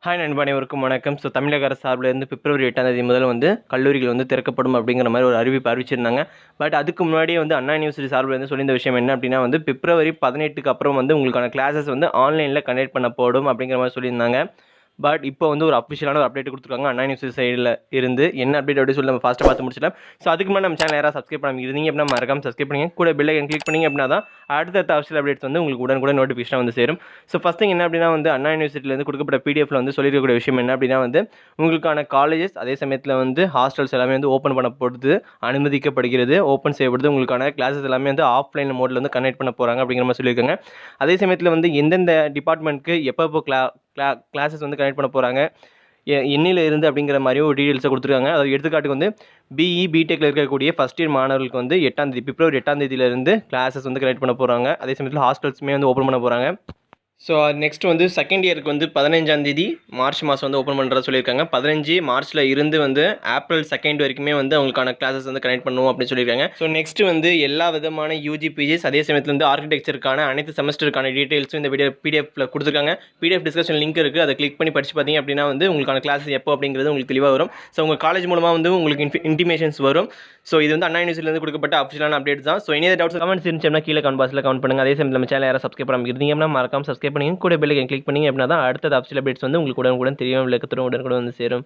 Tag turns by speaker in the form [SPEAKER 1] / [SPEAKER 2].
[SPEAKER 1] Hi நண்பா, அனைவருக்கும் வணக்கம். தமிழக அரசு சார்பிலேருந்து பிப்ரவரி 8ஆம் தேதி முதல் கல்லூரிகள் திறக்கப்படும் அப்படிங்கிற மாதிரி ஒரு அறிவிப்பு அறிவிச்சிருந்தாங்க. பட் அதுக்கு முன்னாடியே அண்ணா யூனிவர்சிட்டி சார்பிலேருந்து சொல்லியிருந்த விஷயம் என்ன அப்படின்னா பிப்ரவரி 18க்கு அப்புறம் உங்களுக்கான கிளாஸஸ் ஆன்லைனில் கண்டக்ட் பண்ணப்படும் அப்படிங்கிற மாதிரி சொல்லியிருந்தாங்க. பட் இப்போ ஒரு அஃபிஷியலான ஒரு அப்டேட் கொடுத்துருக்காங்க அண்ணா யூனிவர்சிட்டி சைடில் இருந்து. என்ன அப்டேட் அப்படி சொல்லி நம்ம ஃபாஸ்ட்டாக பார்த்து முடிச்சிடலாம். ஸோ அதுக்கு முன்னாடி நம்ம சேனல் யாராவது சப்ஸ்கிரைப் பண்ணி இருந்தீங்க அப்படின்னா மறக்காம சப்ஸ்கிரைப் பண்ணிங்க, கூட பெல் ஐக்கன் கிளிக் பண்ணிங்க அப்படின்னா தான் அடுத்த அஃபிஷியல் அப்டேட்ஸ் உங்களுக்கு உடனுக்குடன் நோட்டிஃபிகேஷன் சேரும். ஸோ ஃபஸ்ட் திங் என்ன அப்படின்னா அண்ணா யூனிவர்சிட்டியிலேருந்து கொடுக்கப்பட்ட பிடிஎஃப்ல சொல்லியிருக்கக்கூடிய விஷயம் என்ன அப்படின்னா உங்களுக்கான காலேஜஸ் அதே சமயத்தில் ஹாஸ்டல்ஸ் எல்லாமே ஓப்பன் பண்ணப்படுது, அனுமதிக்கப்படுகிறது, ஓப்பன் செய்யப்படுது. உங்களுக்கான கிளாஸஸ் எல்லாமே ஆஃப்லைன் மோடில் கனெக்ட் பண்ண போகிறாங்க அப்படிங்கிற மாதிரி சொல்லியிருக்காங்க. அதே சமயத்தில் எந்தெந்த டிபார்ட்மெண்ட்டுக்கு எப்பப்போ கிளாஸஸ் கனெக்ட் பண்ண போகிறாங்க, எண்ணில் இருந்து அப்படிங்கிற மாதிரியும் ஒரு டீட்டெயில்ஸை கொடுத்துருக்காங்க. அது எடுத்துக்காட்டுக்கு பிஇ பிடெக்கில் இருக்கக்கூடிய ஃபஸ்ட் இயர் மாணவர்களுக்கு 8ஆம் தேதி பிப்ரவரி 8ஆம் தேதியிலிருந்து கிளாஸஸ் கனெக்ட் பண்ண போகிறாங்க. அதே சமயத்தில் ஹாஸ்டல்ஸுமே ஓப்பன் பண்ண போகிறாங்க. ஸோ நெக்ஸ்ட் செகண்ட் இயருக்கு 15ஆம் தேதி மார்ச் மாதம் ஓப்பன் பண்ணுறதா சொல்லியிருக்காங்க. 15 மார்ச்சில் இருந்து ஏப்ரல் 2 வரைக்குமே அவங்களுக்கான கிளாஸஸ் கனெக்ட் பண்ணுவோம் அப்படின்னு சொல்லியிருக்காங்க. ஸோ நெக்ஸ்ட் எல்லா விதமான யூஜி பிஜிஸ் அதே சமயத்தில் ஆர்கிடெக்சருக்கான அனைத்து செமஸ்டருக்கான டீட்டெயில்ஸும் இந்த பிடிஎஃப்ல கொடுத்துருக்காங்க. பிடிஎஃப் டிஸ்கஷன் லிங்க் இருக்குது, அதை கிளிக் பண்ணி படிச்சு பார்த்தீங்க அப்படின்னா உங்களுக்கான கிளாஸஸ் எப்போ அப்படிங்கிறது உங்களுக்கு தெளிவாக வரும். ஸோ உங்கள் காலேஜ் மூலமாக உங்களுக்கு இன்டிமேஷன்ஸ் வரும். ஸோ இது அண்ணா யூனிவர்சிட்டியிலேருந்து கொடுக்கப்பட்ட அஃபிஷியலான அப்டேட் தான். ஸோ இனி டவுட்ஸ் கமெண்ட்ஸ் இருந்துச்சுன்னா கீழே கமெண்ட் பாக்ஸில் கமெண்ட் பண்ணுங்கள். அதே சமயத்தில் நம்ம சேனல் யாராவது சப்ஸ்கிரைப் பண்ணாமல் இருந்தீங்க அப்படின்னா மறக்காம சப்ஸ்கிரைப் பண்ணிங்க, கூட பெல் ஐக்கன் கிளிக் பண்ணிங்க அப்படின்னா தான் அடுத்த அப்டேட்ஸ் உங்களுக்கு உடனுக்குடன் தெரியும், விளக்கத்துடன் உடனுக்குடன் சேரும்.